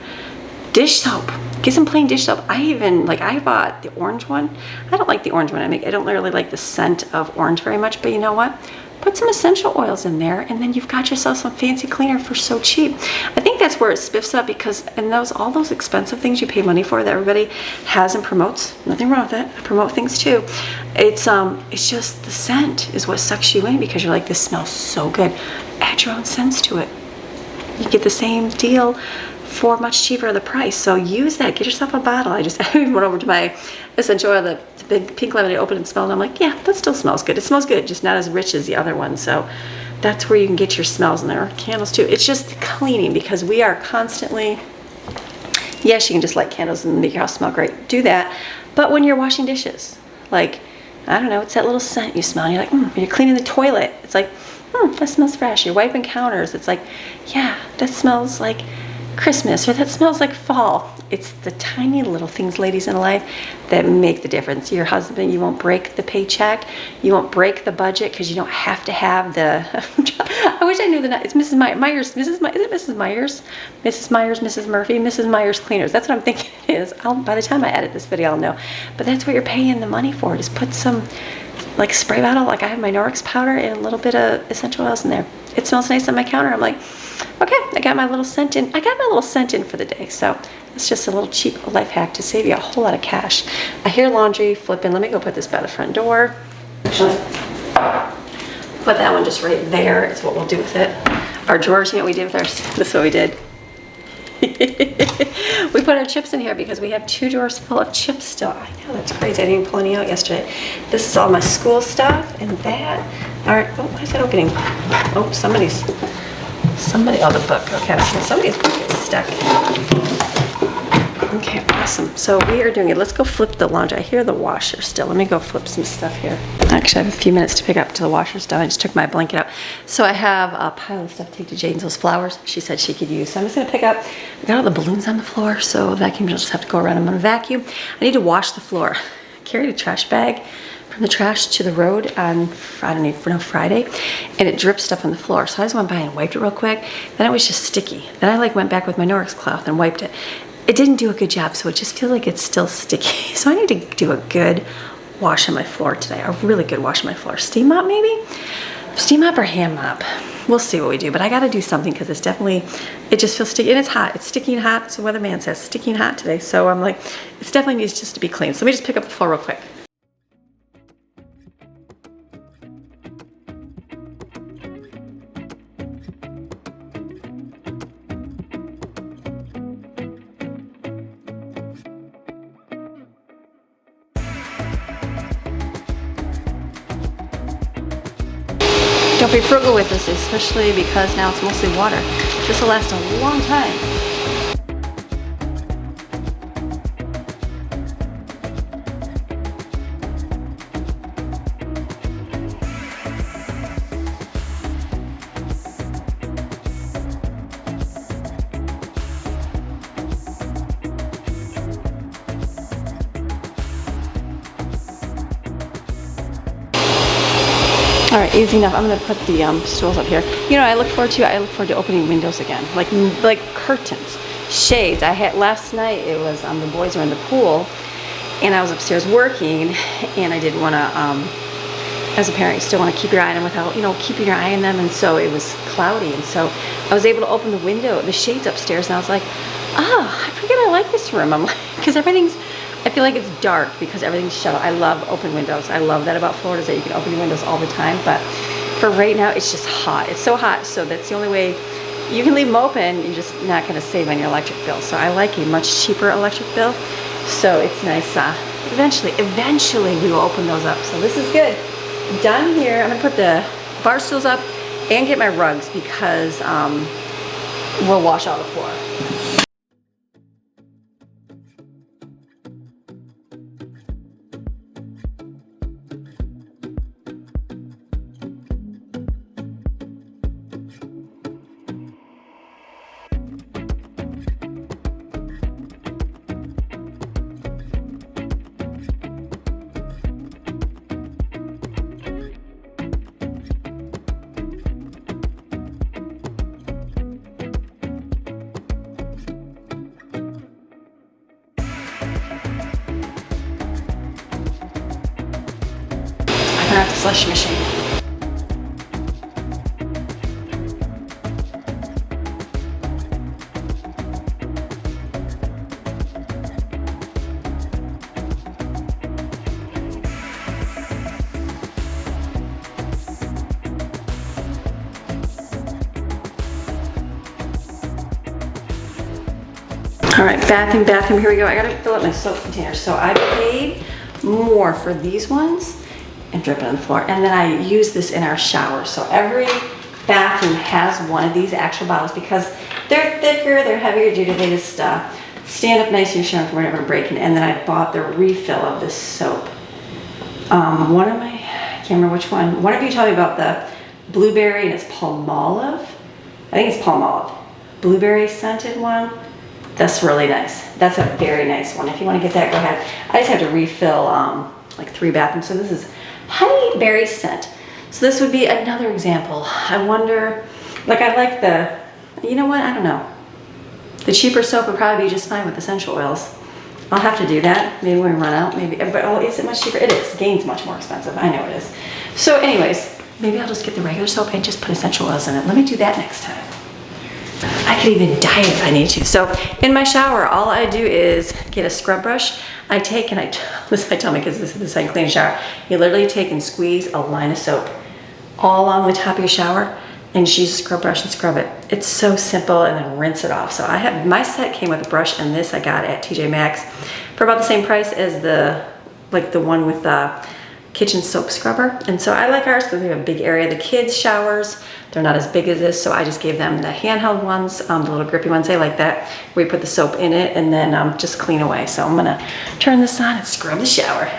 Dish soap, get some plain dish soap. I bought the orange one. I don't like the orange one. I don't really like the scent of orange very much, but you know what? Put some essential oils in there, and then you've got yourself some fancy cleaner for so cheap. I think that's where it spiffs up, because all those expensive things you pay money for that everybody has and promotes, nothing wrong with that, I promote things too. It's just the scent is what sucks you in, because you're like, this smells so good. Add your own scents to it. you get the same deal for much cheaper the price. So use that. Get yourself a bottle. I went over to my essential oil, the big pink lemonade, opened and smelled, and I'm like, yeah, that still smells good. It smells good, just not as rich as the other one. So that's where you can get your smells in there. Candles too. It's just cleaning, because we are constantly, yes, you can just light candles and make your house smell great. Do that. But when you're washing dishes, like, I don't know, it's that little scent you smell, and you're like, when you're cleaning the toilet, it's like, that smells fresh. You're wiping counters, it's like, yeah, that smells like Christmas, or that smells like fall. It's the tiny little things, ladies, in life that make the difference. Your husband, you won't break the paycheck, you won't break the budget, because you don't have to have the, I wish I knew the, it's Mrs. Myers, is it Mrs. Myers? Mrs. Myers, Mrs. Murphy, Mrs. Myers Cleaners. That's what I'm thinking it is. By the time I edit this video, I'll know. But that's what you're paying the money for. Just put some, like, spray bottle, like I have my Norix powder and a little bit of essential oils in there. It smells nice on my counter. I'm like, okay, I got my little scent in. I got my little scent in for the day. So it's just a little cheap life hack to save you a whole lot of cash. I hear laundry flipping. Let me go put this by the front door. Actually, put that one just right there is what we'll do with it. Our drawers, you know what we did with ours? This is what we did. We put our chips in here because we have 2 drawers full of chips still. I know, that's crazy. I didn't even pull any out yesterday. This is all my school stuff, and that. All right. Oh, why is that opening? Oh, oh, the book. Okay, so somebody's book is stuck. Okay, awesome. So we are doing it. Let's go flip the laundry. I hear the washer still. Let me go flip some stuff here. Actually, I have a few minutes to pick up till the washer's done. I just took my blanket out. So I have a pile of stuff to take to Jane's, those flowers she said she could use. So I'm just gonna pick up, I got all the balloons on the floor, so vacuum will just have to go around. I'm gonna vacuum. I need to wash the floor. I carried a trash bag from the trash to the road on, I don't know, Friday, and it dripped stuff on the floor. So I just went by and wiped it real quick. Then it was just sticky. Then I went back with my Norix cloth and wiped it. It didn't do a good job, so it just feels like it's still sticky. So I need to do a good wash on my floor today, a really good wash on my floor. Steam mop maybe? Steam mop or hand mop? We'll see what we do, but I gotta do something because it's definitely, it just feels sticky, and it's hot. It's sticky and hot, so weatherman says sticky and hot today. So I'm like, it definitely needs just to be clean. So let me just pick up the floor real quick. Don't be frugal with this, especially because now it's mostly water. This will last a long time. All right, easy enough. I'm gonna put the stools up here. You know, I look forward to opening windows again, like curtains, shades. I had last night. It was the boys were in the pool, and I was upstairs working, and I didn't want to. As a parent, you still want to keep your eye on them without, keeping your eye on them. And so it was cloudy, and so I was able to open the window, the shades upstairs, and I was like, oh, I forget I like this room. I'm like, because I feel like it's dark because everything's shut. I love open windows. I love that about Florida, is that you can open your windows all the time. But for right now, it's just hot. It's so hot, so that's the only way. You can leave them open. You're just not going to save on your electric bill. So I like a much cheaper electric bill. So it's nice. Eventually we will open those up. So this is good. Done here. I'm going to put the bar stools up and get my rugs because we'll wash all the floor. Turn off the slush machine. All right, bathroom, here we go. I gotta fill up my soap container. So I paid more for these ones and drip it on the floor. And then I use this in our shower. So every bathroom has one of these actual bottles because they're thicker, they're heavier duty, they just stand up nice in your shower whenever I'm breaking. And then I bought the refill of this soap. I can't remember which one. One of you told me about the blueberry and it's Palmolive. I think it's Palmolive. Blueberry scented one. That's really nice. That's a very nice one. If you want to get that, go ahead. I just have to refill like 3 bathrooms. So this is honeyberry scent. So this would be another example. I wonder, like I like the, you know what? I don't know. The cheaper soap would probably be just fine with essential oils. I'll have to do that. Maybe when we run out, maybe. But oh, is it much cheaper? It is. Gain's much more expensive. I know it is. So anyways, maybe I'll just get the regular soap and just put essential oils in it. Let me do that next time. I could even dye it if I need to. So in my shower, all I do is get a scrub brush. I take and I tell my kids this is how you clean a shower. You literally take and squeeze a line of soap all along the top of your shower and just use a scrub brush and scrub it. It's so simple, and then rinse it off. So I have, my set came with a brush, and this I got at TJ Maxx for about the same price as the one with the kitchen soap scrubber. And so I like ours because we have a big area. The kids' showers, they're not as big as this, so I just gave them the handheld ones, the little grippy ones. They like that, where you put the soap in it and then just clean away. So I'm gonna turn this on and scrub the shower.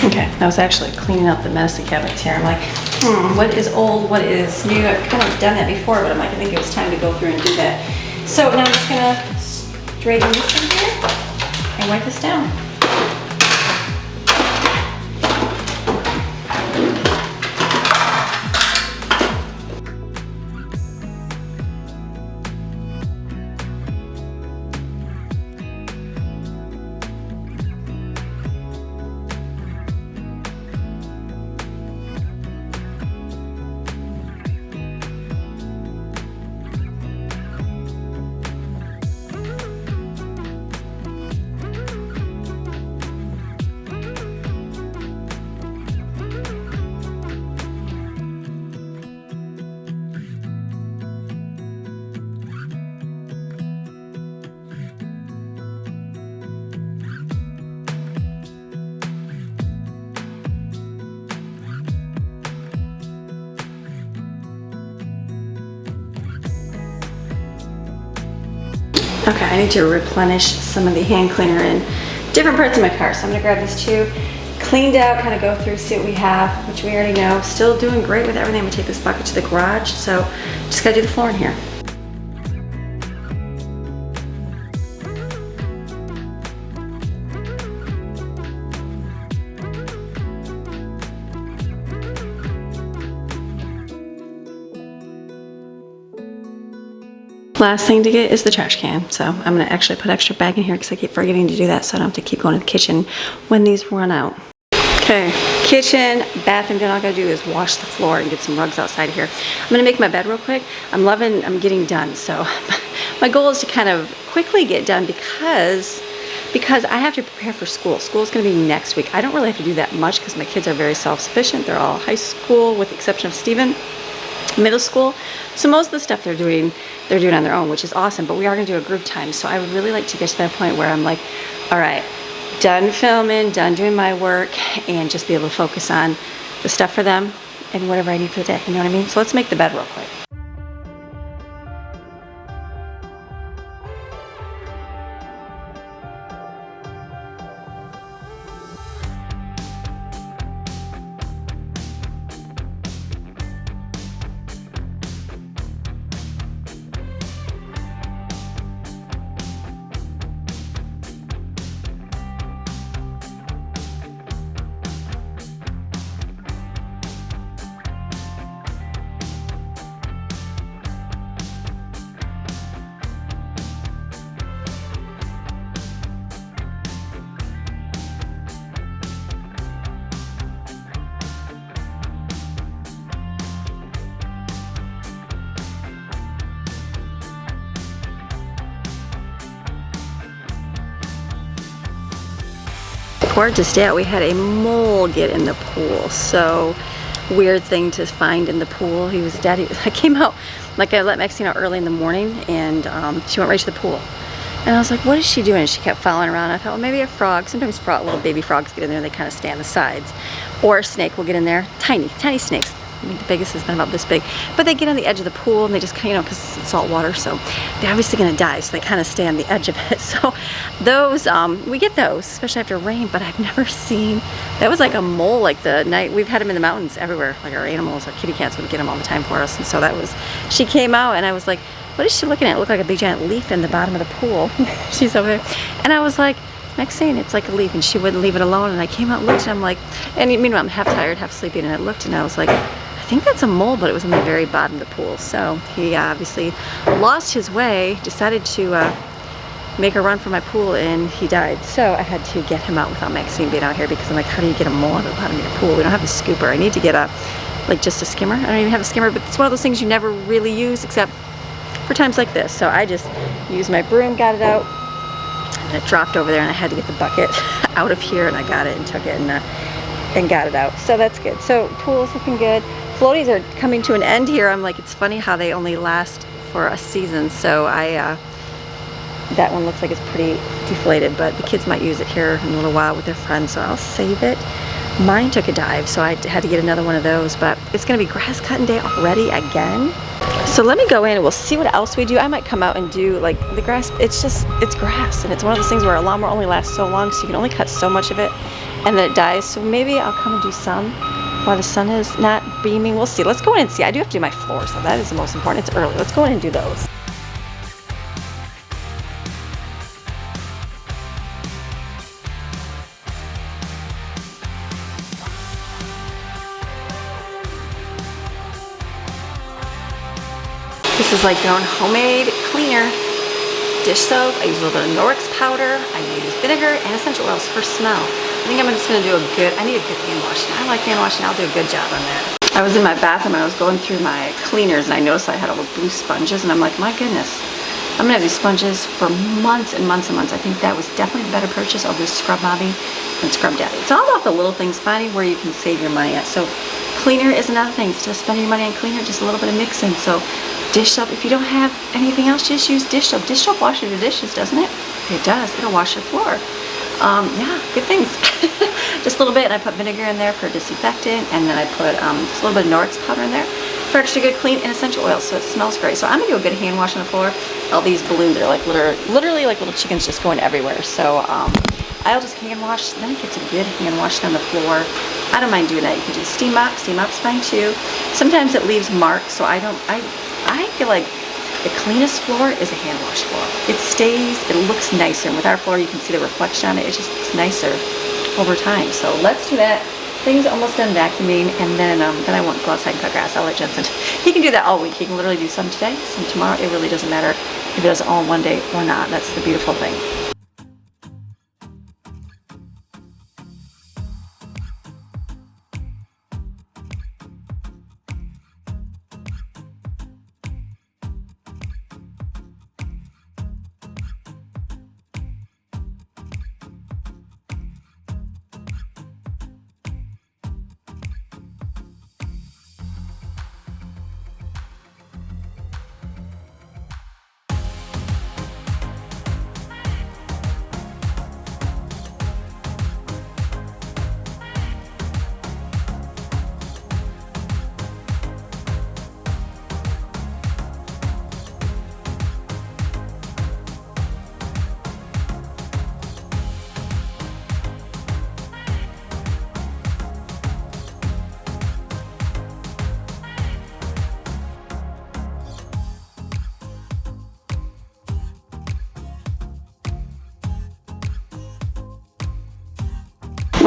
Okay, I was actually cleaning up the medicine cabinets here. I'm like, what is old, what is new? I've kind of done that before, but I'm like, I think it was time to go through and do that. So now I'm just gonna straighten this in here and wipe this down. Okay, I need to replenish some of the hand cleaner in different parts of my car. So I'm gonna grab these two, cleaned out, kind of go through, see what we have, which we already know. Still doing great with everything. I'm gonna take this bucket to the garage. So just gotta do the floor in here. Last thing to get is the trash can. So I'm gonna actually put extra bag in here because I keep forgetting to do that, so I don't have to keep going to the kitchen when these run out. Okay, kitchen, bathroom, then all I gotta do is wash the floor and get some rugs outside here. I'm gonna make my bed real quick. I'm getting done. So my goal is to kind of quickly get done because I have to prepare for school. School's gonna be next week. I don't really have to do that much because my kids are very self-sufficient. They're all high school with the exception of Steven, middle school. So most of the stuff they're doing on their own, which is awesome, but we are gonna do a group time. So I would really like to get to that point where I'm like, all right, done filming, done doing my work, and just be able to focus on the stuff for them and whatever I need for the day, you know what I mean? So let's make the bed real quick. Gorgeous day out. We had a mole get in the pool. So weird thing to find in the pool. He was dead. I came out, like I let Maxine out early in the morning, and she went right to the pool. And I was like, what is she doing? She kept following around. I thought, well, maybe a frog. Sometimes little baby frogs get in there and they kind of stay on the sides. Or a snake will get in there. Tiny snakes. I think the biggest has been about this big. But they get on the edge of the pool and they just, you know, because it's salt water, so they're obviously going to die. So they kind of stay on the edge of it. So those, we get those, especially after rain, but I've never seen, that was like a mole like the night, we've had them in the mountains everywhere. Like our animals, our kitty cats would get them all the time for us. And so that was, she came out and I was like, what is she looking at? It looked like a big giant leaf in the bottom of the pool. She's over there. And I was like, Maxine, it's like a leaf, and she wouldn't leave it alone. And I came out and looked, and I'm like, and meanwhile I'm half tired, half sleepy, and I looked and I was like, I think that's a mole, but it was in the very bottom of the pool. So he obviously lost his way, decided to make a run for my pool, and he died. So I had to get him out without Maxine being out here, because I'm like, how do you get a mole out of the bottom of your pool? We don't have a scooper. I need to get like just a skimmer. I don't even have a skimmer, but it's one of those things you never really use except for times like this. So I just used my broom, got it out, and it dropped over there, and I had to get the bucket out of here, and I got it and took it and got it out. So that's good. So pool's looking good. Floaties are coming to an end here. I'm like, it's funny how they only last for a season. So that one looks like it's pretty deflated, but the kids might use it here in a little while with their friends, so I'll save it. Mine took a dive, so I had to get another one of those, but it's gonna be grass cutting day already again. So let me go in and we'll see what else we do. I might come out and do like the grass. It's grass, and it's one of those things where a lawnmower only lasts so long, so you can only cut so much of it and then it dies. So maybe I'll come and do some while the sun is not beaming. We'll see. Let's go in and see. I do have to do my floors, so that is the most important. It's early. Let's go in and do those. This is like your own homemade cleaner. Dish soap, I use a little bit of Norix powder, I use vinegar and essential oils for smell. I think I'm just gonna do I need a good hand washing. I like hand washing, I'll do a good job on that. I was in my bathroom and I was going through my cleaners and I noticed I had all those blue sponges, and I'm like, my goodness, I'm gonna have these sponges for months and months and months. I think that was definitely a better purchase over Scrub Mommy and Scrub Daddy. It's all about the little things, finding where you can save your money at. So cleaner is another thing. Instead of spending your money on cleaner, just a little bit of mixing. So dish soap, if you don't have anything else, just use dish soap. Dish soap washes your dishes, doesn't it? It does. It'll wash your floor. Yeah, good things. Just a little bit, and I put vinegar in there for disinfectant, and then I put just a little bit of Norix powder in there for extra good clean, and essential oils, so it smells great. So I'm gonna do a good hand wash on the floor. All these balloons are like literally like little chickens just going everywhere. So I'll just hand wash, then it gets a good hand wash on the floor. I don't mind doing that. You can do steam mop. Steam mop's fine too. Sometimes it leaves marks, so I feel like the cleanest floor is a hand wash floor. It stays, it looks nicer. And with our floor, you can see the reflection on it. It just looks nicer over time. So let's do that. Thing's almost done vacuuming, and then I won't go outside and cut grass. I'll let Jensen. He can do that all week. He can literally do some today, some tomorrow. It really doesn't matter if he does it all in one day or not. That's the beautiful thing.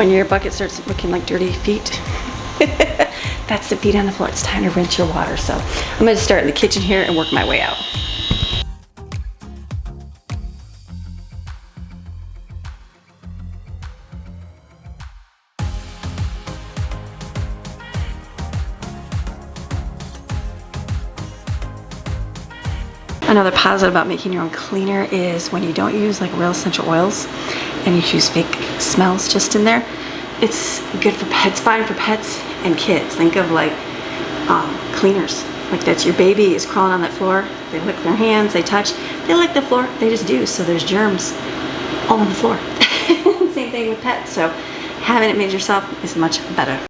When your bucket starts looking like dirty feet, that's the feet on the floor. It's time to rinse your water. So I'm gonna start in the kitchen here and work my way out. Another positive about making your own cleaner is when you don't use like real essential oils and you use fake smells just in there. It's good for pets, fine for pets and kids. Think of like cleaners. Like that's your baby is crawling on that floor. They lick their hands, they touch, they lick the floor, they just do. So there's germs all on the floor. Same thing with pets. So having it made yourself is much better.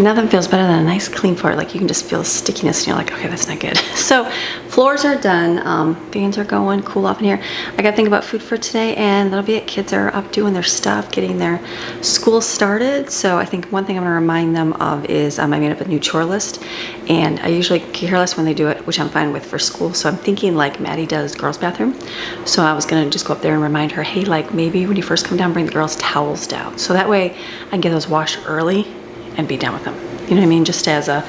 Nothing feels better than a nice clean floor. Like you can just feel the stickiness and you're like, okay, that's not good. So floors are done. Fans are going, cool off in here. I got to think about food for today and that'll be it. Kids are up doing their stuff, getting their school started. So I think one thing I'm gonna remind them of is I made up a new chore list and I usually care less when they do it, which I'm fine with for school. So I'm thinking like Maddie does girls' bathroom. So I was gonna just go up there and remind her, hey, like maybe when you first come down, bring the girls' towels down. So that way I can get those washed early and be done with them. You know what I mean? Just as a,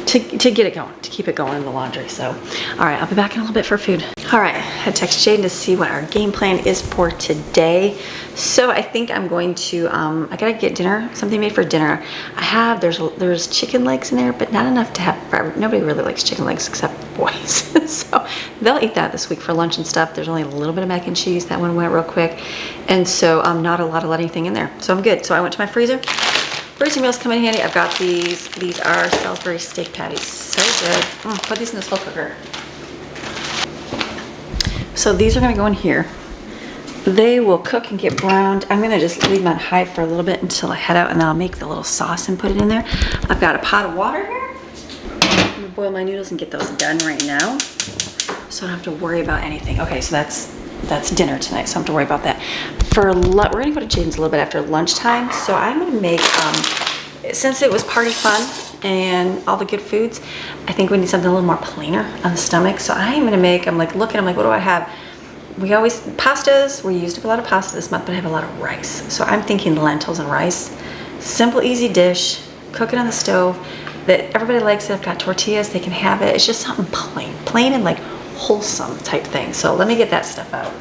to get it going, to keep it going in the laundry. So, all right, I'll be back in a little bit for food. All right, I had to text Jaden to see what our game plan is for today. So I think I'm going to, I gotta get dinner, something made for dinner. There's chicken legs in there, but not enough to have forever. Nobody really likes chicken legs except boys. So they'll eat that this week for lunch and stuff. There's only a little bit of mac and cheese. That one went real quick. And so not a lot of anything in there. So I'm good. So I went to my freezer. Freezer meals come in handy. I've got these. These are Salisbury steak patties. So good. Put these in the slow cooker. So these are gonna go in here. They will cook and get browned. I'm gonna just leave them on high for a little bit until I head out and then I'll make the little sauce and put it in there. I've got a pot of water here. I'm gonna boil my noodles and get those done right now. So I don't have to worry about anything. Okay, so that's dinner tonight, so I don't have to worry about that. For we're gonna go to Jaden's a little bit after lunchtime, so I'm gonna make, since it was party fun and all the good foods, I think we need something a little more plainer on the stomach. So I'm gonna make, I'm like, what do I have? We always, pastas, we used up a lot of pasta this month, but I have a lot of rice. So I'm thinking lentils and rice. Simple, easy dish, cook it on the stove, that everybody likes it. I've got tortillas, they can have it. It's just something plain and like wholesome type thing. So let me get that stuff out.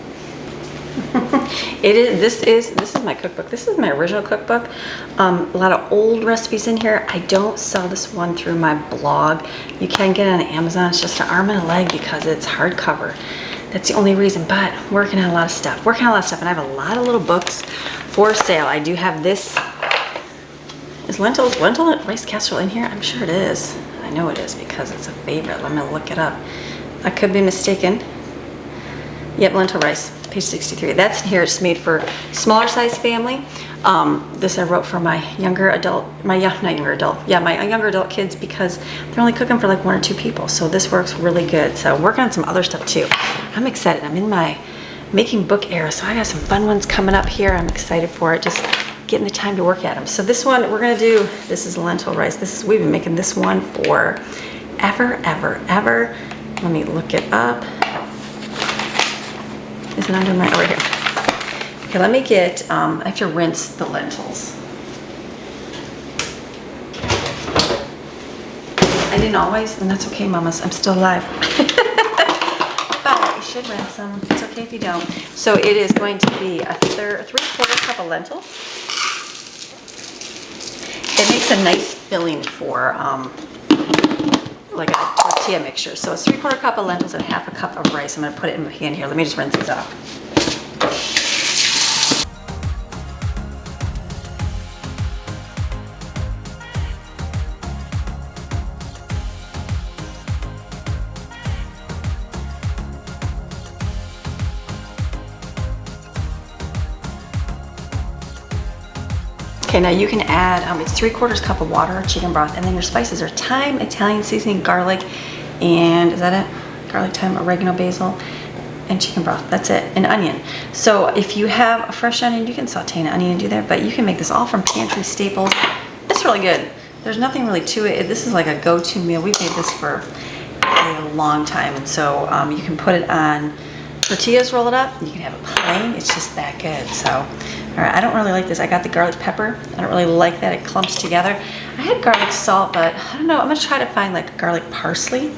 This is my cookbook. This is my original cookbook. A lot of old recipes in here. I don't sell this one through my blog. You can get it on Amazon. It's just an arm and a leg because it's hardcover. That's the only reason, but working on a lot of stuff. And I have a lot of little books for sale. I do have this. Is lentil and rice casserole in here? I'm sure it is. I know it is because it's a favorite. Let me look it up. I could be mistaken. Yep, lentil rice, page 63. That's in here. It's made for smaller size family. This I wrote for my younger adult kids because they're only cooking for like 1 or 2 people. So this works really good. So working on some other stuff too. I'm excited. I'm in my making book era, so I got some fun ones coming up here. I'm excited for it. Just getting the time to work at them. So this one we're gonna do. This is lentil rice. We've been making this one for ever. Let me look it up. Is it under my, right here. Okay, let me get, I have to rinse the lentils. I didn't always, and that's okay, mamas, I'm still alive. But you should rinse them, it's okay if you don't. So it is going to be a 3/4 cup of lentils. it makes a nice filling for like a tortilla mixture. So it's 3/4 cup of lentils and 1/2 cup of rice. I'm gonna put it in my pan here. Let me just rinse these off. Okay, now you can add, it's 3/4 cup of water, chicken broth, and then your spices are thyme, Italian seasoning, garlic, and is that it? Garlic, thyme, oregano, basil, and chicken broth. That's it, and onion. So if you have a fresh onion, you can saute an onion and do that, but you can make this all from pantry staples. It's really good. There's nothing really to it. This is like a go-to meal. We've made this for a long time, and so you can put it on tortillas, roll it up. You can have it plain. It's just that good. So, all right, I don't really like this. I got the garlic pepper. I don't really like that. It clumps together. I had garlic salt, but I don't know. I'm gonna try to find like garlic parsley.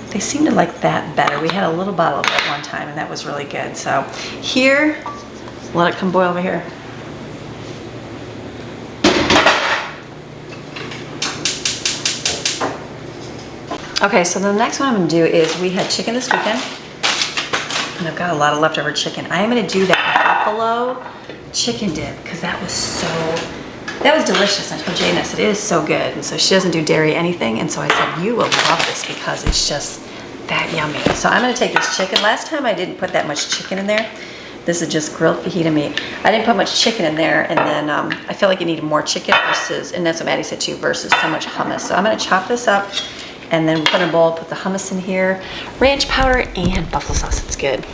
They seem to like that better. We had a little bottle of it one time, and that was really good. So here, let it come boil over here. Okay, so the next one I'm gonna do is, we had chicken this weekend, and I've got a lot of leftover chicken. I am gonna do that buffalo chicken dip, because that was delicious. I told Jane, I said, it is so good. And so she doesn't do dairy anything, and so I said, you will love this because it's just that yummy. So I'm gonna take this chicken. Last time I didn't put that much chicken in there. This is just grilled fajita meat. I didn't put much chicken in there, and then I feel like you need more chicken versus, and that's what Maddie said too, versus so much hummus. So I'm gonna chop this up, and then put in a bowl, put the hummus in here, ranch powder, and buffalo sauce. It's good.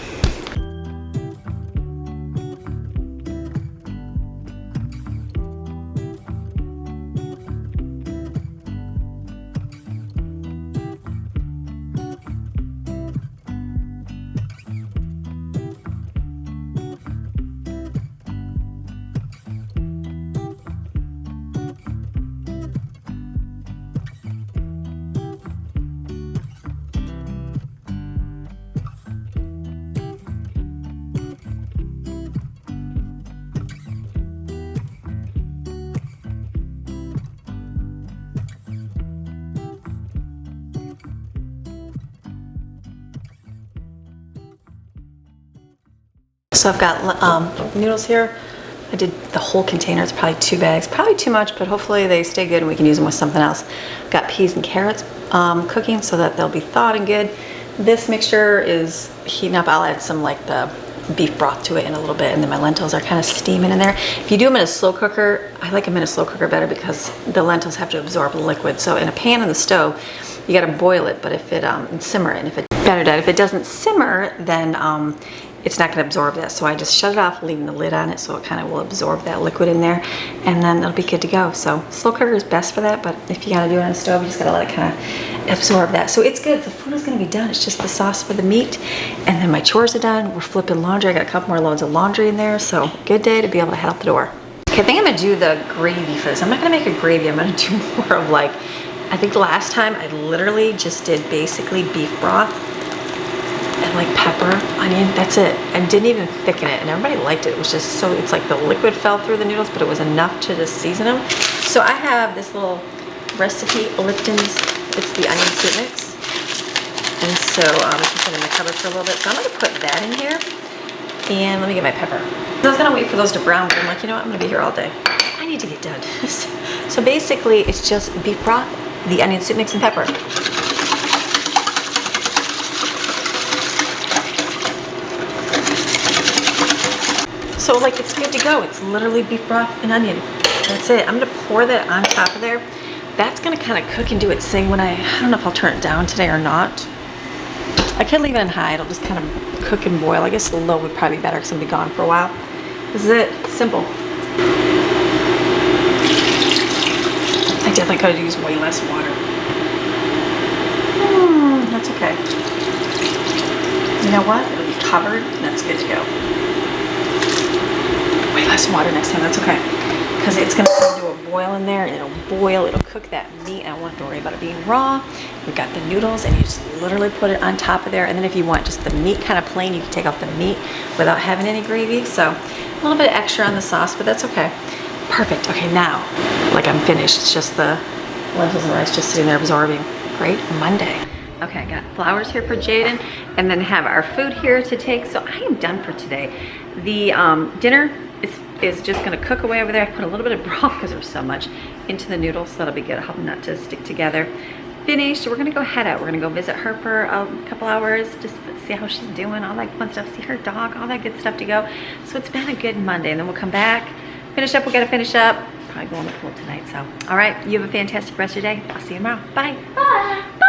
So I've got noodles here. I did the whole container. It's probably 2 bags, probably too much, but hopefully they stay good and we can use them with something else. Got peas and carrots cooking so that they'll be thawed and good. This mixture is heating up. I'll add some like the beef broth to it in a little bit, and then my lentils are kind of steaming in there. If you do them in a slow cooker, I like them in a slow cooker better because the lentils have to absorb the liquid. So in a pan on the stove, you got to boil it, but if it and simmer it, and if it doesn't simmer, then it's not going to absorb that. So I just shut it off, leaving the lid on it so it kind of will absorb that liquid in there, and then it'll be good to go. So slow cooker is best for that, but if you got to do it on the stove, you just got to let it kind of absorb that. So it's good. The food is going to be done. It's just the sauce for the meat, and then my chores are done. We're flipping laundry. I got a couple more loads of laundry in there, so good day to be able to head out the door. Okay, I think I'm going to do the gravy for this. I'm not going to make a gravy. I'm going to do more of like, I think last time I literally just did basically beef broth and like pepper, onion, that's it. And didn't even thicken it, and everybody liked it. It was just so, it's like the liquid fell through the noodles, but it was enough to just season them. So I have this little recipe, Lipton's, it's the onion soup mix. And so it's been in the cupboard for a little bit. So I'm gonna put that in here, and let me get my pepper. I was gonna wait for those to brown, but I'm like, you know what, I'm gonna be here all day. I need to get done. So basically it's just beef broth, the onion soup mix, and pepper. So like it's good to go. It's literally beef broth and onion. That's it. I'm gonna pour that on top of there. That's gonna kind of cook and do its thing when I don't know if I'll turn it down today or not. I could leave it on high. It'll just kind of cook and boil. I guess the low would probably be better because I'm gonna be gone for a while. This is it. Simple. I definitely could have used way less water. That's okay. You know what? It'll be covered, and that's good to go. Way less water next time, that's okay. Because it's gonna come to a boil in there, and it'll boil, it'll cook that meat. I don't want to worry about it being raw. We've got the noodles, and you just literally put it on top of there. And then if you want just the meat kind of plain, you can take off the meat without having any gravy. So a little bit extra on the sauce, but that's okay. Perfect. Okay, now, like I'm finished. It's just the lentils and rice just sitting there absorbing. Great Monday. Okay, I got flowers here for Jaden, and then have our food here to take. So I am done for today. The dinner is just gonna cook away over there. I put a little bit of broth, because there's so much, into the noodles, so that'll be good. I hope not to stick together. Finished. We're gonna go head out. We're gonna go visit her for a couple hours, just see how she's doing, all that fun stuff, see her dog, all that good stuff to go. So it's been a good Monday, and then we'll come back, finish up. We gotta finish up. Probably go on the pool tonight. So, all right, you have a fantastic rest of your day. I'll see you tomorrow. Bye. Bye. Bye.